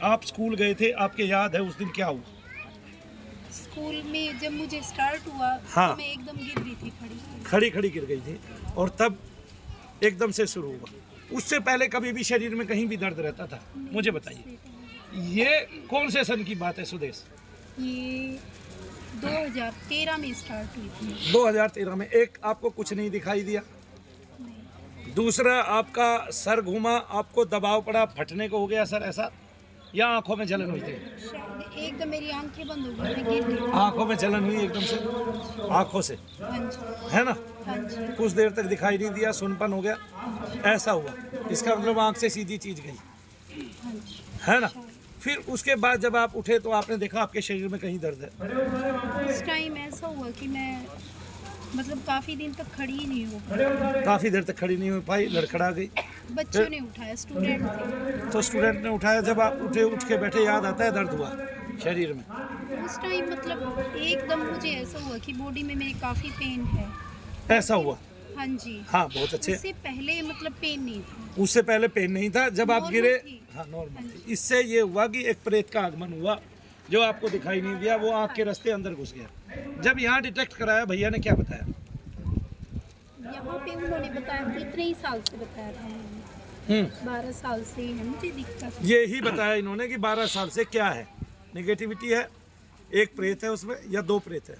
आप स्कूल गए थे, आपके याद है उस दिन क्या हुआ? स्कूल में जब मुझे स्टार्ट हुआ हाँ। तो मैं एकदम गिर गई थी, खड़ी खड़ी गिर गई थी और तब एकदम से शुरू हुआ। उससे पहले कभी भी शरीर में कहीं भी दर्द रहता था? मुझे बताइए, ये कौन से सन की बात है सुदेश? ये 2013 में स्टार्ट हुई थी। 2013 में। एक, आपको कुछ नहीं दिखाई दिया? दूसरा, आपका सर घूमा, आपको दबाव पड़ा, फटने को हो गया सर ऐसा, या आंखों में जलन हुई थी? शायद एकदम मेरी आंखें बंद हो गई, मैं गिर गई। आंखों में जलन हुई एकदम से, आंखों से, हाँ जी, है ना? हाँ जी, कुछ देर तक दिखाई नहीं दिया, सुनपन हो गया, ऐसा हुआ। इसका मतलब आंख से सीधी चीज गई, हाँ जी। है ना? फिर उसके बाद जब आप उठे तो आपने देखा आपके शरीर में कहीं दर्द है? उस टाइम ऐसा हुआ कि मैं मतलब काफ़ी दिन तक खड़ी ही नहीं हो पाई। काफी देर तक खड़ी नहीं हो पाई, लड़खड़ा गई। बच्चों ने उठाया, स्टूडेंट थे। तो स्टूडेंट ने उठाया, जब आप उठे, उठ के बैठे, याद आता है दर्द हुआ शरीर में? उस टाइम मतलब एकदम मुझे ऐसा हुआ कि बॉडी में मेरे काफ़ी पेन है। ऐसा हुआ? हाँ जी। हाँ, बहुत अच्छे। उससे पहले मतलब पेन नहीं था। उससे पहले पेन नहीं था, जब आप नॉर्मल गिरे? थी। हाँ, नॉर्मल हाँ थी। इससे ये हुआ कि एक प्रेत का आगमन हुआ, जो आपको दिखाई नहीं दिया, वो आँख के रास्ते अंदर घुस गया। जब यहाँ डिटेक्ट कराया, भैया ने क्या बताया? यहाँ पे उन्होंने बताया, कितने ही साल से बताया था उन्होंने, 12 साल से ही है मुझे दिक्कत। ये ही बताया इन्होंने कि 12 साल से क्या है, नेगेटिविटी है, एक प्रेत है उसमें या 2 प्रेत है,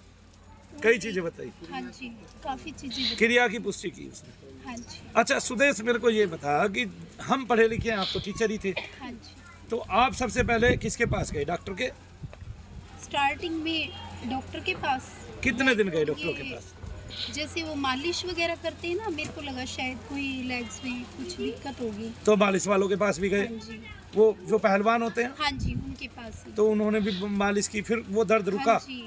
कई चीजें बताई। हाँ जी, काफ़ी चीज़ें बताई। क्रिया की पुष्टि की उसने। हाँ जी, अच्छा सुदेश, मेरे को ये बता कि हम पढ़े लिखे हैं, आप तो टीचर ही थे, हाँ जी। तो आप सबसे पहले किसके पास गए? डॉक्टर के? स्टार्टिंग में डॉक्टर के पास। कितने दिन गए डॉक्टर के ये पास? जैसे वो मालिश वगैरह करते हैं ना, मेरे को लगा शायद कोई लेग्स में कुछ दिक्कत होगी। तो मालिश वालों के पास भी गए? हाँ जी, वो जो पहलवान होते हैं, हाँ जी, उनके पास ही। तो उन्होंने भी मालिश की, फिर वो दर्द रुका? हाँ जी,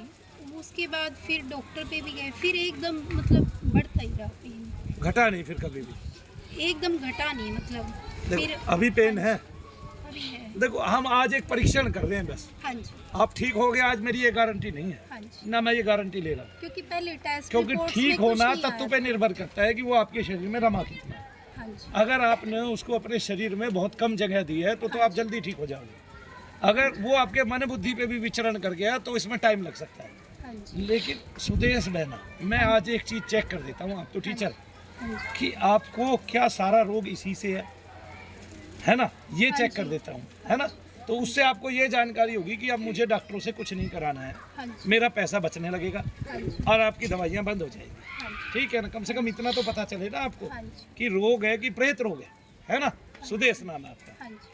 उसके बाद फिर डॉक्टर पे भी गए, फिर एकदम मतलब बढ़ता ही रहा पेन, घटा नहीं फिर कभी भी? एकदम घटा नहीं मतलब। देखो, फिर अभी पेन है। अभी है। देखो, हम आज एक परीक्षण कर रहे हैं बस। हाँ जी, आप ठीक हो गए आज, मेरी ये गारंटी नहीं है, हाँ जी, ना मैं ये गारंटी ले रहा हूँ, क्योंकि पहले टेस्ट क्योंकि रिपोर्ट्स ठीक में कुछ होना नहीं तत्व आया पे निर्भर करता है कि वो आपके शरीर में रमा कितना है। था। हाँ जी, अगर आपने उसको अपने शरीर में बहुत कम जगह दी है तो आप जल्दी ठीक हो जाओगे। अगर वो आपके मन बुद्धि पे भी विचरण कर गया तो इसमें टाइम लग सकता है। हाँ जी, लेकिन सुदेश बहना, मैं आज एक चीज चेक कर देता हूँ, आप तो टीचर, हाँ जी, कि आपको क्या सारा रोग इसी से है ना? ये हाँ चेक जी। कर देता हूँ, है ना? तो उससे आपको ये जानकारी होगी कि अब मुझे डॉक्टरों से कुछ नहीं कराना है, हाँ जी, मेरा पैसा बचने लगेगा हाँ जी, और आपकी दवाइयाँ बंद हो जाएगी। हाँ जी, ठीक है ना? कम से कम इतना तो पता चले ना आपको हाँ जी, कि रोग है कि प्रेत रोग है ना? सुदेश नाम है आपका। हाँ जी।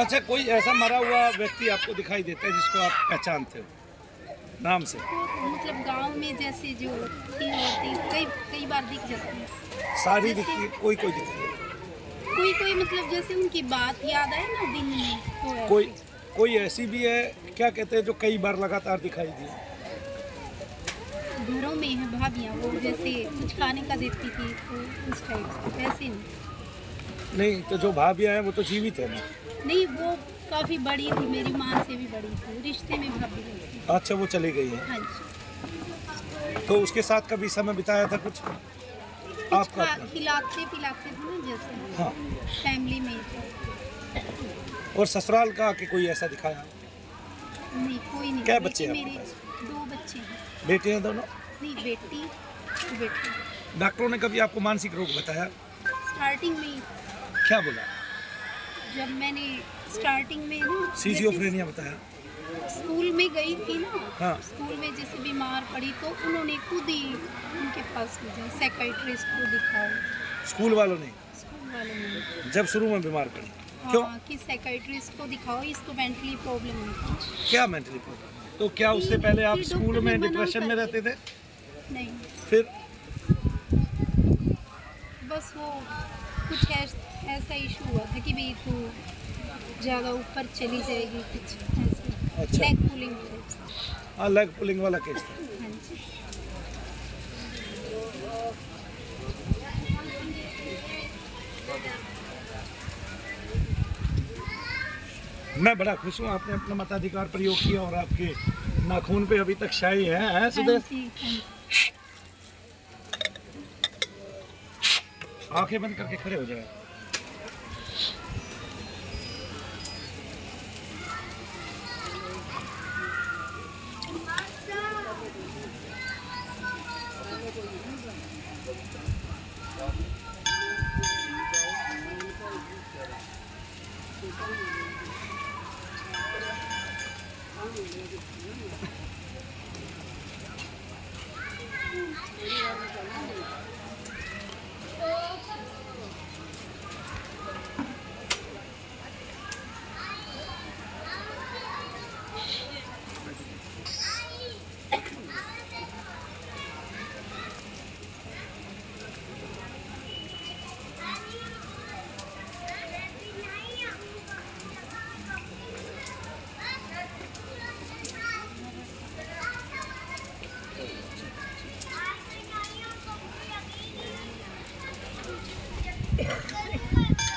अच्छा, कोई ऐसा मरा हुआ व्यक्ति आपको दिखाई देता है जिसको आप पहचानते हो नाम से? मतलब गांव में जैसे जो तीन औरतें कई कई बार दिख जाती हैं। सारी जैसे- दिखती है, कोई कोई दिखती है? कोई कोई मतलब जैसे उनकी बात याद आए ना दिन में, तो ऐसे। कोई ऐसी भी है, क्या कहते हैं, जो कई बार लगातार दिखाई दी? घरों में है भाभियाँ, वो जैसे कुछ खाने का देती थी तो उस टाइप से, वैसे नहीं, तो जो भाभियाँ हैं वो तो जीवित है ना? नहीं, वो काफ़ी बड़ी थी, मेरी माँ से भी बड़ी थी, रिश्ते में भाभी थी। अच्छा, वो चली गई है। हाँ जी। तो उसके साथ कभी समय बिताया था कुछ आपका अपना? खिलाते पिलाते थे ना जैसे, हाँ। फैमिली में। और ससुराल का कि कोई ऐसा दिखाया? नहीं, कोई नहीं। क्या बेटे बच्चे हैं मेरे आपके 2 बच्चे हैं। बेटे हैं दोनों? नहीं, बेटी। डॉक्टरों ने कभी आपको मानसिक रोग बताया? स्टार्टिंग में क्या बोला? जब मैंने स्टार्टिंग में ना सीजियोफ्रेनिया बताया? जैसे स्कूल में गई थी ना, हाँ। स्कूल में जैसे बीमार पड़ी तो उन्होंने खुद ही उनके पास भेजा, साइकियाट्रिस्ट को दिखाओ। स्कूल वालों ने? स्कूल वालों ने, जब शुरू में बीमार पड़ी? क्यों? हाँ, कि साइकियाट्रिस्ट को दिखाओ, इसको मेंटली प्रॉब्लम है। क्या मेंटली प्रॉब्लम? तो क्या उससे पहले आप स्कूल में डिप्रेशन में रहते थे? नहीं, फिर बस वो कुछ ऐसा इशू हुआ था कि भाई तू ज़्यादा ऊपर चली जाएगी, कुछ ऐसे। अच्छा। लेग पुलिंग टाइप से। हाँ, लेग पुलिंग वाला केस था। हाँ जी। मैं बड़ा खुश हूँ, आपने अपना मताधिकार प्रयोग किया और आपके नाखून पे अभी तक शाही है, हाँ सुदेश? जी, हाँ जी। आंखें बंद करके खड़े हो जाए।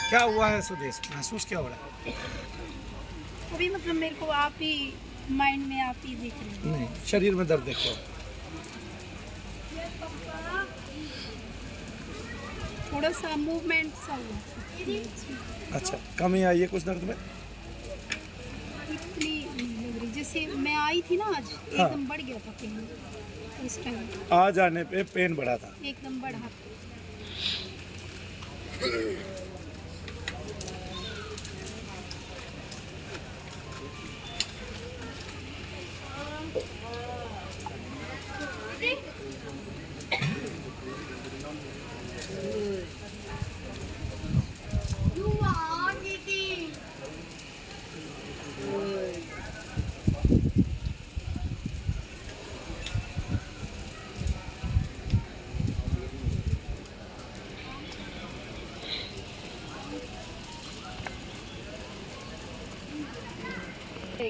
क्या हुआ है सुदेश, महसूस क्या हो रहा है? अभी मतलब मेरे को आप ही माइंड में आप ही दिख रहे हैं। नहीं, शरीर में दर्द देखो। थोड़ा सा मूवमेंट सा हुआ। अच्छा, कमी आई है कुछ दर्द में? इतनी नहीं लग रही, जैसे मैं आई थी ना आज, हाँ। एकदम बढ़ गया था पेन उस टाइम, आज आने पे पेन बढ़ा था? एकदम बढ़ा।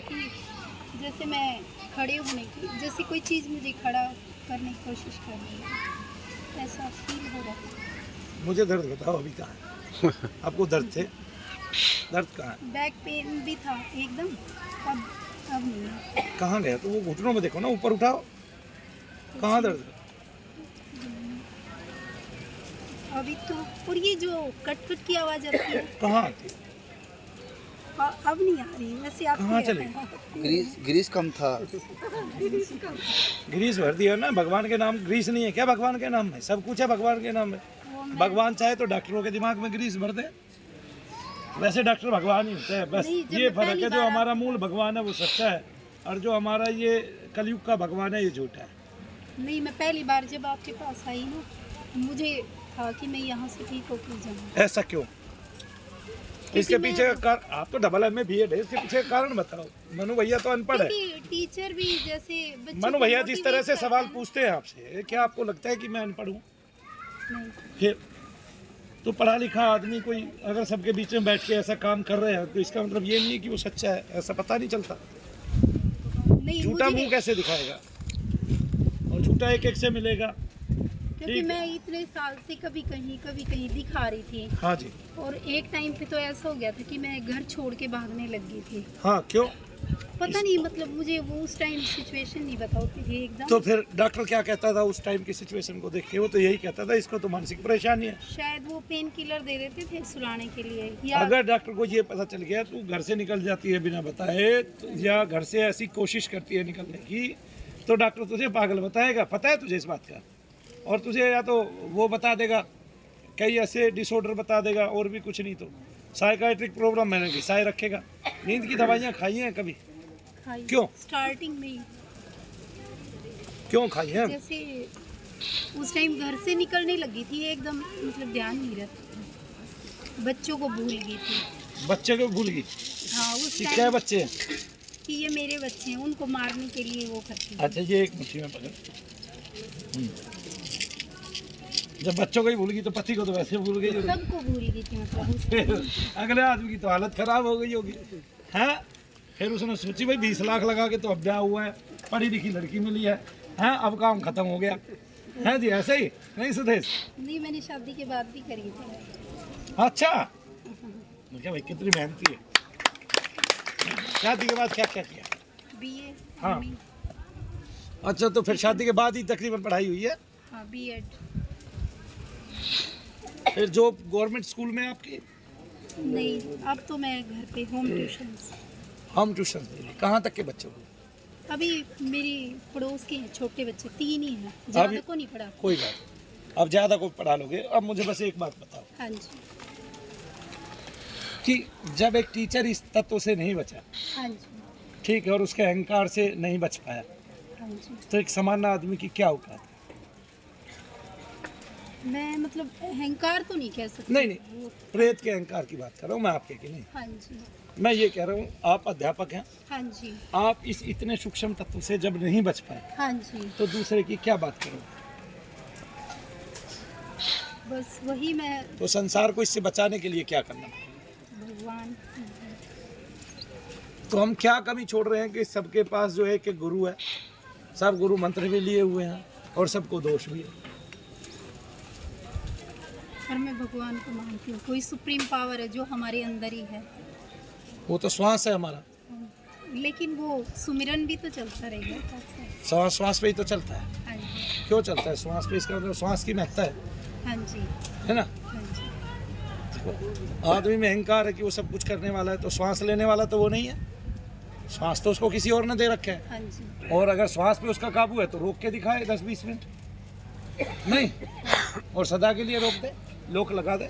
कि जैसे मैं खड़े होने की, जैसे कोई चीज़ मुझे खड़ा करने की कोशिश कर रही है, ऐसा फील हो रहा है। मुझे दर्द बताओ, अभी कहाँ है? आपको दर्द थे? दर्द कहाँ है? बैक पेन भी था एकदम, अब नहीं है। कहाँ गया? तो वो घुटनों में देखो ना, ऊपर उठाओ। कहाँ दर्द है? अभी तो, और ये जो कट कट की आवाज़ आती है, कहाँ आती है? अब नहीं आ रही, वैसे आप कहाँ चली? ग्रीस कम था। ग्रीस भर दिया ना, भगवान के नाम ग्रीस नहीं है क्या? भगवान के नाम है, सब कुछ है भगवान के नाम में। भगवान चाहे तो डॉक्टरों के दिमाग में ग्रीस भर दे, वैसे डॉक्टर भगवान ही होते हैं। बस नहीं, जब ये मैं फर्क पहली है, जो बार हमारा मूल भगवान है वो सच्चा है, और जो हमारा ये कलयुग का भगवान है ये झूठा है। नहीं, मैं पहली बार जब आपके पास आई ना, मुझे था कि मैं यहाँ से ठीक होकर जाऊँ। ऐसा क्यों? इसके मैं- पीछे का आप तो डबल एमए बीएड है, इसके पीछे का कारण बताओ। मनु भैया तो अनपढ़ है। क्योंकि टीचर भी जैसे बच्चों मनु को भैया जिस तरह से मोटिवेट सवाल करता है पूछते हैं आपसे, क्या आपको लगता है कि मैं अनपढ़ हूँ? ना। नहीं, फिर तो पढ़ा लिखा आदमी कोई अगर सबके बीच में बैठ के ऐसा काम कर रहे हैं तो इसका मतलब ये नहीं है कि वो सच्चा है, ऐसा पता नहीं चलता। नहीं झूठा मुझे मुंह कैसे दिखाएगा, और झूठा एक एक से मिलेगा। क्योंकि ठीक है। मैं इतने साल से कभी कहीं दिखा रही थी, हाँ जी। और एक टाइम पे तो ऐसा हो गया था कि मैं घर छोड़ के भागने लग गई थी। हाँ, क्यों? पता नहीं, मतलब मुझे वो उस टाइम सिचुएशन नहीं पता होती थी एकदम। तो फिर डॉक्टर क्या कहता था उस टाइम की सिचुएशन को देख के? वो तो यही कहता था इसको तो मानसिक परेशानी है। शायद वो पेन किलर दे देते थे सुलाने के लिए, या अगर डॉक्टर को ये पता चल गया तू घर से निकल जाती है बिना बताए या घर से ऐसी कोशिश करती है निकलने की, तो डॉक्टर तुझे पागल बताएगा, पता है तुझे इस बात का। और तुझे या तो वो बता देगा, कई ऐसे डिसऑर्डर बता देगा, और भी कुछ नहीं तो साइकाइट्रिक प्रॉब्लम मैंने की साय रखेगा। नींद की दवाइयाँ खाई हैं कभी? खाई क्यों? स्टार्टिंग में ही। क्यों खाई हैं? जैसे उस टाइम घर से निकलने लगी थी एकदम, मतलब ध्यान नहीं रहता, बच्चों को भूल गई थी। बच्चे को भूल गई? हाँ, उस कि क्या टाइम बच्चे हैं? कि ये मेरे बच्चे हैं, उनको मारने के लिए वो करती थी। अच्छा, ये एक मुट्ठी में पकड़। जब बच्चों को ही भूल गई तो पति को तो वैसे भूल गई होगी। सबको भूल गई थी, मतलब उस फिर अगले आदमी की तो हालत खराब हो गई होगी, हैं? फिर उसने सोची भाई 20 लाख लगा के तो अब ब्याह हुआ है, पढ़ी लिखी लड़की मिली है, हैं? अब काम खत्म हो गया है जी, ऐसे ही नहीं सुदेश? नहीं, मैंने शादी के बाद भी करी थी। अच्छा, मैं क्या भाई कितनी मेहनती है। शादी के बाद क्या क्या किया? बीए, हाँ। एमए, अच्छा, तो फिर शादी के बाद ही तकरीबन पढ़ाई हुई है? हाँ, बीएड। फिर जॉब गवर्नमेंट स्कूल में आपकी? नहीं, अब तो मैं घर पे होम ट्यूशन। हम ट्यूशन दे रहे। कहाँ तक के बच्चों को? अभी मेरी पड़ोस के हैं छोटे बच्चे, 3 ही हैं, ज़्यादा को नहीं पढ़ा। कोई बात नहीं। अब ज़्यादा को पढ़ा लोगे। अब मुझे बस एक बात बताओ हाँ जी, कि जब एक टीचर इस तत्व से नहीं बचा, हाँ जी, ठीक है, और उसके अहंकार से नहीं बच पाया, हाँ जी। तो एक सामान्य आदमी की क्या औकात है? मैं मतलब अहंकार तो नहीं कह सकती। नहीं नहीं, प्रेत के अहंकार की बात कर रहा हूँ मैं, आपके की नहीं। हाँ जी, मैं ये कह रहा हूँ, आप अध्यापक हैं, हाँ जी, आप इस इतने सूक्ष्म तत्व से जब नहीं बच पाए हाँ जी। तो दूसरे की क्या बात करो? बस वही मैं, तो संसार को इससे बचाने के लिए क्या करना पड़ेगा? भगवान, तो हम क्या कमी छोड़ रहे हैं कि सबके पास जो है कि गुरु है, सब गुरु मंत्र भी लिए हुए हैं और सबको दोष भी है। पर मैं भगवान को मानती हूँ, कोई सुप्रीम पावर है जो हमारे अंदर ही है। वो तो श्वास है हमारा, लेकिन वो सुमिरन भी तो चलता रहेगा साथ साथ। श्वास श्वास पे ही तो चलता है। हाँ जी, क्यों चलता है श्वास पे? इसका मतलब श्वास की महत्ता है हाँ जी, है ना? हाँ जी। आदमी में अहंकार है कि वो सब कुछ करने वाला है, तो श्वास लेने वाला तो वो नहीं है। श्वास तो उसको किसी और ने दे रखे है, हाँ जी, और अगर श्वास पे उसका काबू है तो रोक के दिखाए 10-20 मिनट, नहीं और सदा के लिए रोक दे, लोक लगा दे।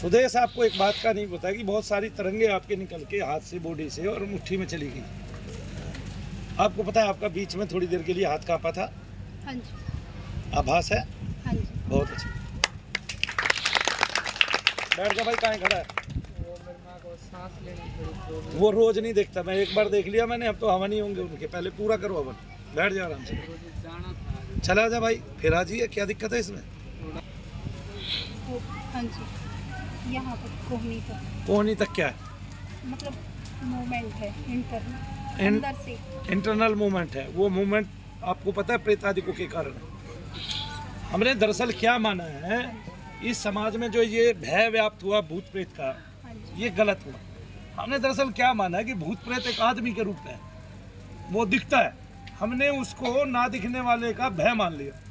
सुदेश, आपको एक बात का नहीं पता कि बहुत सारी तरंगे आपके निकल के हाथ से, बॉडी से और मुट्ठी में चली गई। आपको पता है आपका बीच में थोड़ी देर के लिए हाथ कांपा था? हाँ जी, आभास है? हाँ जी। बहुत अच्छा। बैठ जा भाई, कहाँ खड़ा है? वो रोज नहीं देखता, मैं एक बार देख लिया मैंने, अब तो हवन ही होंगे उनके, पहले पूरा करो हवन। बैठ जा आराम से, चला जा भाई, फिर आ जाइए, क्या दिक्कत है इसमें? हाँ जी, यहाँ तक कोहनी तक, कोहनी तक क्या है? मतलब मूवमेंट है इंटरनल, इन- अंदर से। इंटरनल मूवमेंट है। वो मूवमेंट आपको पता है प्रेतादिकों के कारण है। हमने दरअसल क्या माना है, इस समाज में जो ये भय व्याप्त हुआ भूत प्रेत का, हाँ जी, ये गलत हुआ। हमने दरअसल क्या माना है कि भूत प्रेत एक आदमी के रूप में है, वो दिखता है, हमने उसको ना दिखने वाले का भय मान लिया।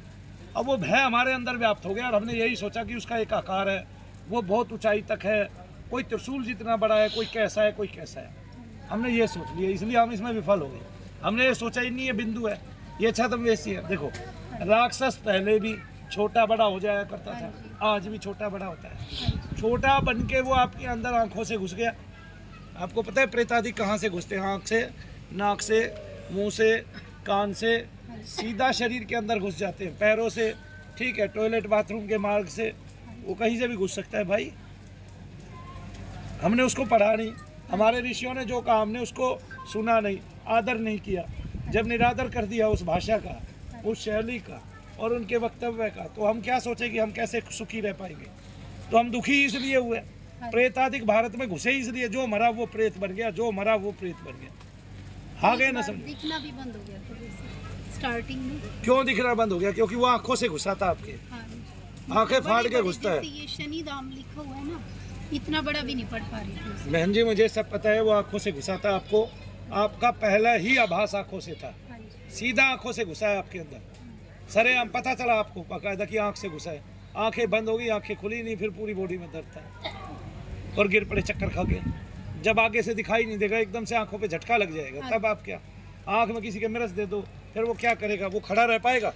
अब वो भय हमारे अंदर व्याप्त हो गया और हमने यही सोचा कि उसका एक आकार है, वो बहुत ऊंचाई तक है, कोई त्रिशूल जितना बड़ा है, कोई कैसा है, कोई कैसा है। हमने ये सोच लिया, इसलिए हम इसमें विफल हो गए। हमने ये सोचा ही नहीं ये बिंदु है, ये छद्म वैसी है। देखो, राक्षस पहले भी छोटा बड़ा हो जाया करता हाँ था, आज भी छोटा बड़ा होता है। हाँ जी। छोटा बन के वो आपके अंदर आंखों से घुस गया। आपको पता है प्रेत आदि कहाँ से घुसते हैं? आँख से, नाक से, मुंह से, कान से, सीधा शरीर के अंदर घुस जाते हैं। पैरों से, ठीक है, टॉयलेट बाथरूम के मार्ग से, वो कहीं से भी घुस सकता है भाई। हमने उसको पढ़ा नहीं, हमारे ऋषियों ने जो कहा हमने उसको सुना नहीं, आदर नहीं किया। जब निरादर कर दिया उस भाषा का, उस शैली का और उनके वक्तव्य का, तो हम क्या सोचे कि हम कैसे सुखी रह पाएंगे? तो हम दुखी इसलिए हुए। प्रेतादिक भारत में घुसे इसलिए, जो मरा वो प्रेत बन गया, जो मरा वो प्रेत बन गया। आ गए ना समझ? दिखना भी बंद हो गया था जैसे स्टार्टिंग में। क्यों दिखना बंद हो गया? क्योंकि वो आंखों से घुसा था आपके, हाँ जी। आंखें फाड़ के बड़े-बड़े घुसता है। जैसे ये शनि धाम लिखा हुआ है ना, इतना बड़ा भी नहीं पढ़ पा रही थी उसे। बहन जी मुझे सब पता है, वो आंखों से घुसा था आपको। आपका पहला ही आभास आंखों से था, हाँ जी। सीधा आंखों से घुसा है आपके अंदर। सरेआम पता चला आपको बाकायदा कि आंख से घुसा है। आंखें बंद हो गई, आंखें खुली नहीं, फिर पूरी बॉडी में दर्द था और गिर पड़े चक्कर खा के। जब आगे से दिखाई नहीं देगा, एकदम से आंखों पे झटका लग जाएगा, तब आप क्या? आंख में किसी के मिर्च दे दो, फिर वो क्या करेगा? वो खड़ा रह पाएगा?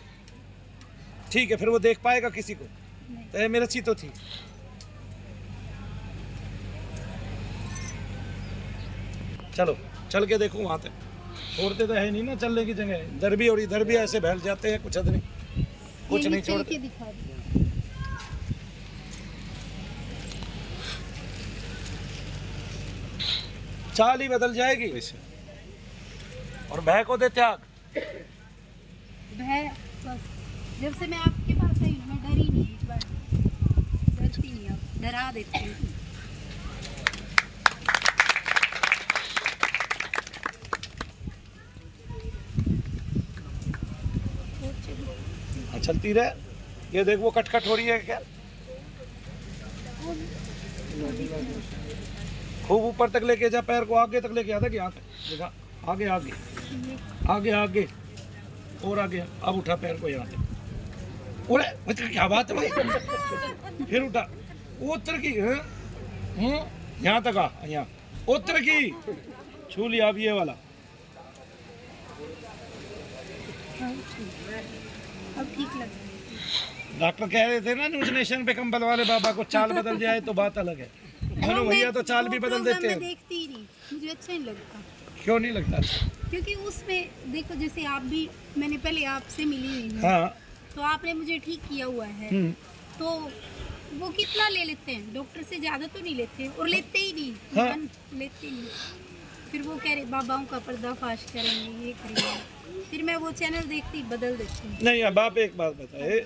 ठीक है, फिर वो देख पाएगा किसी को? तो ये मिर्च ही तो थी। चलो चल के देखो वहां तक, छोड़ते तो है नहीं ना चलने की जगह। इधर भी और इधर भी ऐसे बहल जाते हैं, कुछ हद नहीं, कुछ ये नहीं चल छोड़ते। के दिखा दो। चाल ही बदल जाएगी और भय को दे त्याग। भय बस, जब से मैं आपके पास आई मैं डरी नहीं, एक बार डरती नहीं, आप डरा देते हैं। हाँ, चलती रहे। ये देख वो कटकट हो रही है क्या? खूब ऊपर तक लेके जा, पैर को आगे तक लेके आता कि यहाँ तक देखा, आगे आगे आगे आगे और आगे। अब उठा पैर को यहाँ तक। ओरे बच्चा क्या बात है भाई? फिर उठा, उतर की यहाँ तक आ, यहाँ उतर की छू लिया। अब ये वाला अब ठीक लग रहा है। डॉक्टर कह रहे थे ना न्यूज नेशन पे कंबल वाले बाबा को चाल बदल जाए तो बात अलग है। मनु भैया तो चाल भी बदल देते मैं हैं। देखती ही नहीं, मुझे अच्छा नहीं लगता। क्यों नहीं लगता? क्योंकि उसमें देखो, जैसे आप भी, मैंने पहले आपसे मिली हुई हूँ, हाँ। तो आपने मुझे ठीक किया हुआ है, तो वो कितना ले लेते हैं? डॉक्टर से ज़्यादा तो नहीं लेते, और लेते ही नहीं। हाँ। लेते ही नहीं। फिर वो कह रहे बाबाओं का पर्दाफाश करेंगे, ये करेंगे, फिर मैं वो चैनल देखती बदल देती हूँ। नहीं अब आप एक बात बताए,